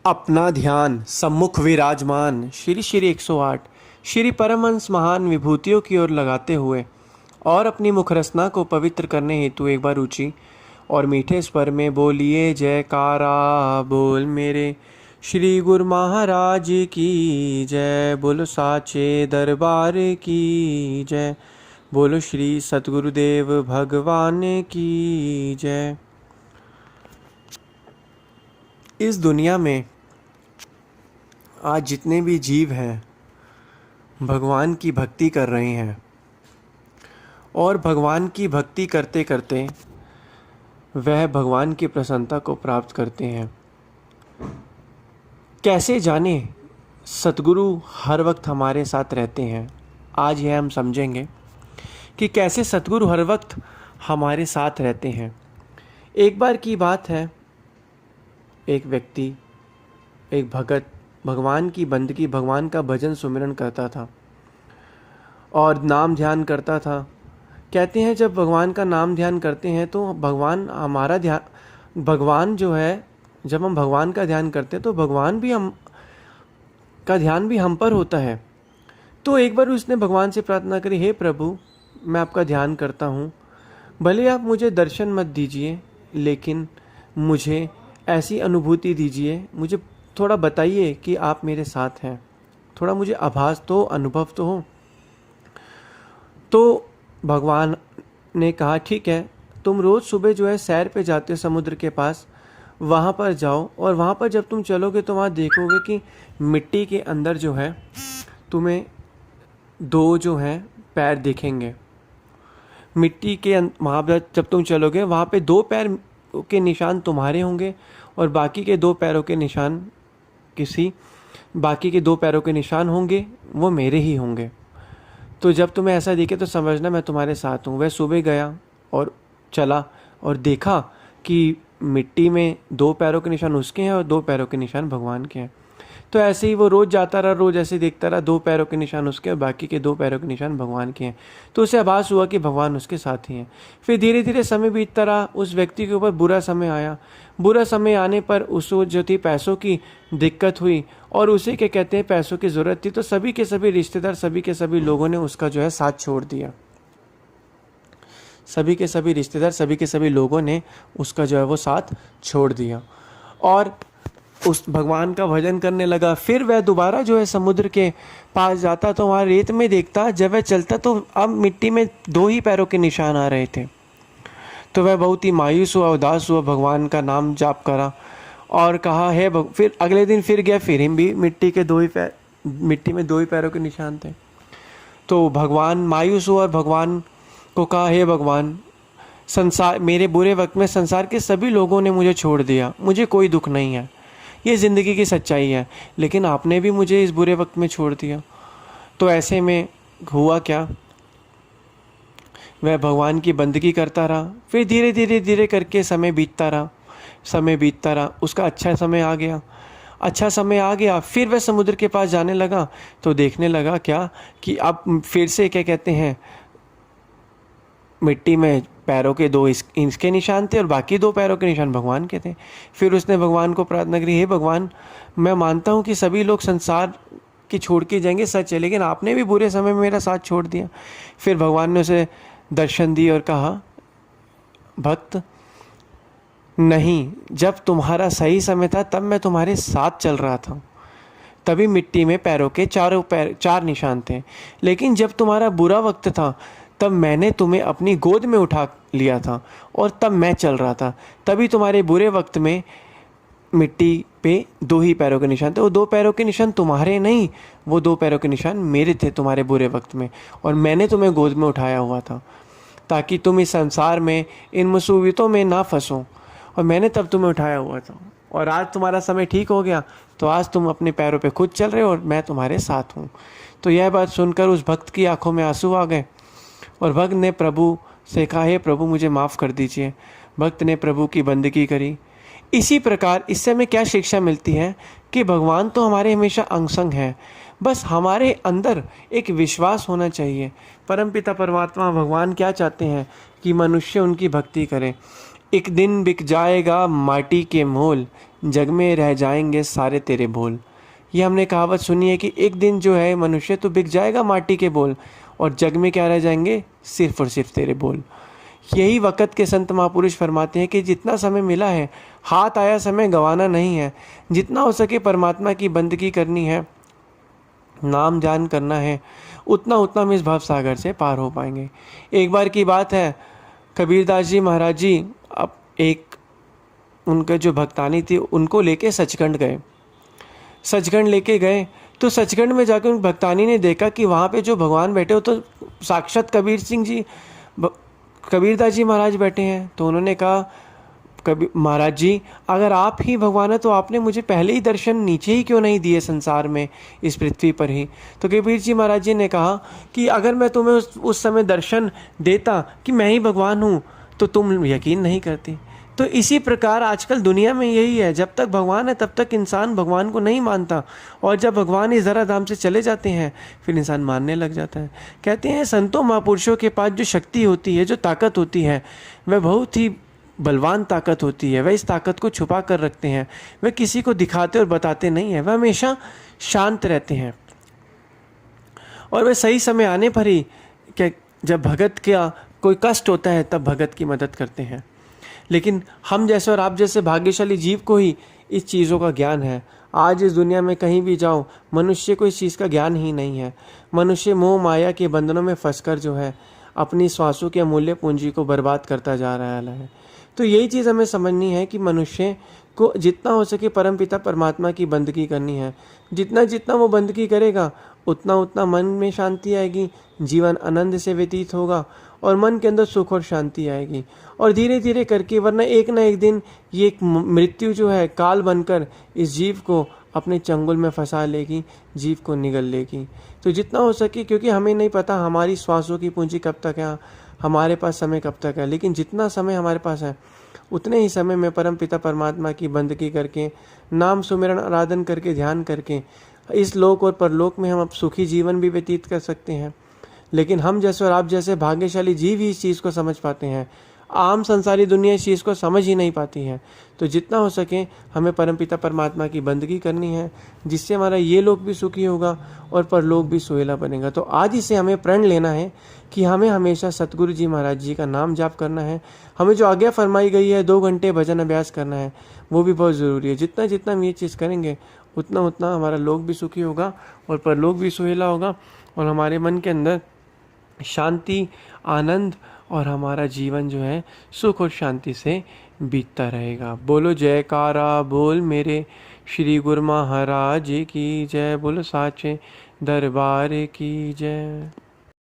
अपना ध्यान सम्मुख विराजमान श्री श्री 108 श्री परमहंस महान विभूतियों की ओर लगाते हुए और अपनी मुखरसना को पवित्र करने हेतु एक बार ऊंची और मीठे स्वर में बोलिए जयकारा बोल मेरे श्री गुरु महाराज की जय। बोलो साचे दरबार की जय। बोलो श्री सतगुरुदेव भगवान की जय। इस दुनिया में आज जितने भी जीव हैं भगवान की भक्ति कर रहे हैं और भगवान की भक्ति करते करते वह भगवान की प्रसन्नता को प्राप्त करते हैं। कैसे जाने सतगुरु हर वक्त हमारे साथ रहते हैं। आज यह हम समझेंगे कि कैसे सतगुरु हर वक्त हमारे साथ रहते हैं। एक बार की बात है, एक व्यक्ति, एक भगत भगवान की बंदगी, भगवान का भजन सुमिरन करता था और नाम ध्यान करता था। कहते हैं जब भगवान का नाम ध्यान करते हैं तो भगवान जो है, जब हम भगवान का ध्यान करते हैं तो भगवान भी हम का ध्यान भी हम पर होता है। तो एक बार उसने भगवान से प्रार्थना करी, हे प्रभु, मैं आपका ध्यान करता हूँ, भले आप मुझे दर्शन मत दीजिए लेकिन मुझे ऐसी अनुभूति दीजिए, मुझे थोड़ा बताइए कि आप मेरे साथ हैं, थोड़ा मुझे आभास तो, अनुभव तो हो। तो भगवान ने कहा ठीक है, तुम रोज़ सुबह जो है सैर पे जाते हो समुद्र के पास, वहाँ पर जाओ और वहाँ पर जब तुम चलोगे तो वहाँ देखोगे कि मिट्टी के अंदर जो है तुम्हें दो जो हैं पैर दिखेंगे। मिट्टी के वहाँ पर जब तुम चलोगे वहाँ पे दो पैर के निशान तुम्हारे होंगे और बाकी के दो पैरों के निशान होंगे वो मेरे ही होंगे। तो जब तुम्हें ऐसा दिखे तो समझना मैं तुम्हारे साथ हूँ। वह सुबह गया और चला और देखा कि मिट्टी में दो पैरों के निशान उसके हैं और दो पैरों के निशान भगवान के हैं। तो ऐसे ही वो रोज़ जाता रहा, रोज़ ऐसे देखता रहा, दो पैरों के निशान उसके और बाकी के दो पैरों के निशान भगवान के हैं। तो उसे आभास हुआ कि भगवान उसके साथ ही हैं। फिर धीरे धीरे समय बीतता रहा, उस व्यक्ति के ऊपर बुरा समय आया। बुरा समय आने पर उसको जो थी पैसों की दिक्कत हुई और उसे क्या कहते हैं पैसों की ज़रूरत थी। तो सभी के सभी रिश्तेदार, सभी के सभी लोगों ने उसका जो है साथ छोड़ दिया। सभी के सभी रिश्तेदार, सभी के सभी लोगों ने उसका जो है वो साथ छोड़ दिया और उस भगवान का भजन करने लगा। फिर वह दोबारा जो है समुद्र के पास जाता तो वहाँ रेत में देखता, जब वह चलता तो अब मिट्टी में दो ही पैरों के निशान आ रहे थे। तो वह बहुत ही मायूस हुआ, उदास हुआ, भगवान का नाम जाप करा और कहा है फिर अगले दिन फिर गया, फिर भी मिट्टी में दो ही पैरों के निशान थे। तो भगवान मायूस हुआ और भगवान को कहा, हे भगवान, संसार मेरे बुरे वक्त में संसार के सभी लोगों ने मुझे छोड़ दिया, मुझे कोई दुख नहीं है, ये ज़िंदगी की सच्चाई है, लेकिन आपने भी मुझे इस बुरे वक्त में छोड़ दिया। तो ऐसे में हुआ क्या, वह भगवान की बंदगी करता रहा। फिर धीरे धीरे धीरे करके समय बीतता रहा, उसका अच्छा समय आ गया। फिर वह समुद्र के पास जाने लगा तो देखने लगा क्या कि अब फिर से क्या कहते हैं मिट्टी में पैरों के दो इसके निशान थे और बाकी दो पैरों के निशान भगवान के थे। फिर उसने भगवान को प्रार्थना करी, हे भगवान, मैं मानता हूँ कि सभी लोग संसार की छोड़ के जाएंगे, सच है, लेकिन आपने भी बुरे समय में मेरा साथ छोड़ दिया। फिर भगवान ने उसे दर्शन दी और कहा, भक्त, नहीं, जब तुम्हारा सही समय था तब मैं तुम्हारे साथ चल रहा था, तभी मिट्टी में पैरों के चार निशान थे, लेकिन जब तुम्हारा बुरा वक्त था तब मैंने तुम्हें अपनी गोद में उठा लिया था और तब मैं चल रहा था, तभी तुम्हारे बुरे वक्त में मिट्टी पे दो ही पैरों के निशान थे। वो दो पैरों के निशान तुम्हारे नहीं, वो दो पैरों के निशान मेरे थे तुम्हारे बुरे वक्त में, और मैंने तुम्हें गोद में उठाया हुआ था ताकि तुम इस संसार में इन मुसीबतों में ना फंसो, और मैंने तब तुम्हें उठाया हुआ था। और आज तुम्हारा समय ठीक हो गया तो आज तुम अपने पैरों पे खुद चल रहे हो और मैं तुम्हारे साथ हूँ। तो यह बात सुनकर उस भक्त की आंखों में आंसू आ गए और भक्त ने प्रभु से कहा, हे प्रभु, मुझे माफ़ कर दीजिए। भक्त ने प्रभु की बंदगी करी। इसी प्रकार इससे हमें क्या शिक्षा मिलती है कि भगवान तो हमारे हमेशा अंग संग हैं, बस हमारे अंदर एक विश्वास होना चाहिए। परमपिता परमात्मा भगवान क्या चाहते हैं कि मनुष्य उनकी भक्ति करे। एक दिन बिक जाएगा माटी के मोल, जग में रह जाएंगे सारे तेरे बोल। ये हमने कहावत सुनी है कि एक दिन जो है मनुष्य तो बिक जाएगा माटी के बोल, और जग में क्या रह जाएंगे, सिर्फ और सिर्फ तेरे बोल। यही वक़्त के संत महापुरुष फरमाते हैं कि जितना समय मिला है, हाथ आया समय गंवाना नहीं है। जितना हो सके परमात्मा की बंदगी करनी है, नाम जान करना है, उतना उतना हम इस भव सागर से पार हो पाएंगे। एक बार की बात है, कबीरदास जी महाराज जी अब एक उनके जो भक्तानी थी उनको लेके सचखंड गए। सचखंड लेके गए तो सचखंड में जाकर उन भक्तानी ने देखा कि वहाँ पे जो भगवान बैठे हो तो साक्षात कबीर सिंह जी, कबीरदास जी महाराज बैठे हैं। तो उन्होंने कहा, कबीर महाराज जी अगर आप ही भगवान है तो आपने मुझे पहले ही दर्शन नीचे ही क्यों नहीं दिए संसार में, इस पृथ्वी पर ही। तो कबीर जी महाराज जी ने कहा कि अगर मैं तुम्हें उस समय दर्शन देता कि मैं ही भगवान हूँ तो तुम यकीन नहीं करती। तो इसी प्रकार आजकल दुनिया में यही है, जब तक भगवान है तब तक इंसान भगवान को नहीं मानता, और जब भगवान इस ज़रा धाम से चले जाते हैं फिर इंसान मानने लग जाता है। कहते हैं संतों महापुरुषों के पास जो शक्ति होती है, जो ताकत होती है, वह बहुत ही बलवान ताकत होती है। वह इस ताकत को छुपा कर रखते हैं, वह किसी को दिखाते और बताते नहीं हैं, वह हमेशा शांत रहते हैं। और वह सही समय आने पर ही क्या, जब भगत का कोई कष्ट होता है तब भगत की मदद करते हैं। लेकिन हम जैसे और आप जैसे भाग्यशाली जीव को ही इस चीज़ों का ज्ञान है। आज इस दुनिया में कहीं भी जाओ, मनुष्य को इस चीज़ का ज्ञान ही नहीं है। मनुष्य मोह माया के बंधनों में फंसकर जो है अपनी श्वासों की अमूल्य पूंजी को बर्बाद करता जा रहा है। तो यही चीज़ हमें समझनी है कि मनुष्य को जितना हो सके परमपिता परमात्मा की बंदगी करनी है। जितना जितना वो बंदगी करेगा उतना उतना मन में शांति आएगी, जीवन आनंद से व्यतीत होगा और मन के अंदर सुख और शांति आएगी। और धीरे धीरे करके, वरना एक ना एक दिन ये एक मृत्यु जो है काल बनकर इस जीव को अपने चंगुल में फंसा लेगी, जीव को निगल लेगी। तो जितना हो सके, क्योंकि हमें नहीं पता हमारी श्वासों की पूंजी कब तक है, हमारे पास समय कब तक है, लेकिन जितना समय हमारे पास है उतने ही समय में परम पिता परमात्मा की बंदगी करके, नाम सुमिरन आराधन करके, ध्यान करके इस लोक और परलोक में हम अब सुखी जीवन भी व्यतीत कर सकते हैं। लेकिन हम जैसे और आप जैसे भाग्यशाली जीव ही इस चीज़ को समझ पाते हैं। आम संसारी दुनिया इस चीज़ को समझ ही नहीं पाती है। तो जितना हो सके हमें परमपिता परमात्मा की बंदगी करनी है, जिससे हमारा ये लोक भी सुखी होगा और परलोक भी सुहेला बनेगा। तो आज इसे हमें प्रण लेना है कि हमें हमेशा सतगुरु जी महाराज जी का नाम जाप करना है। हमें जो आज्ञा फरमाई गई है 2 घंटे भजन अभ्यास करना है, वो भी बहुत ज़रूरी है। जितना जितना हम ये चीज़ करेंगे उतना उतना हमारा लोक भी सुखी होगा और परलोक भी सुहेला होगा, और हमारे मन के अंदर शांति, आनंद और हमारा जीवन जो है सुख और शांति से बीतता रहेगा। बोलो जयकारा बोल मेरे श्री गुरु महाराज की जय। बोलो साचे दरबार की जय।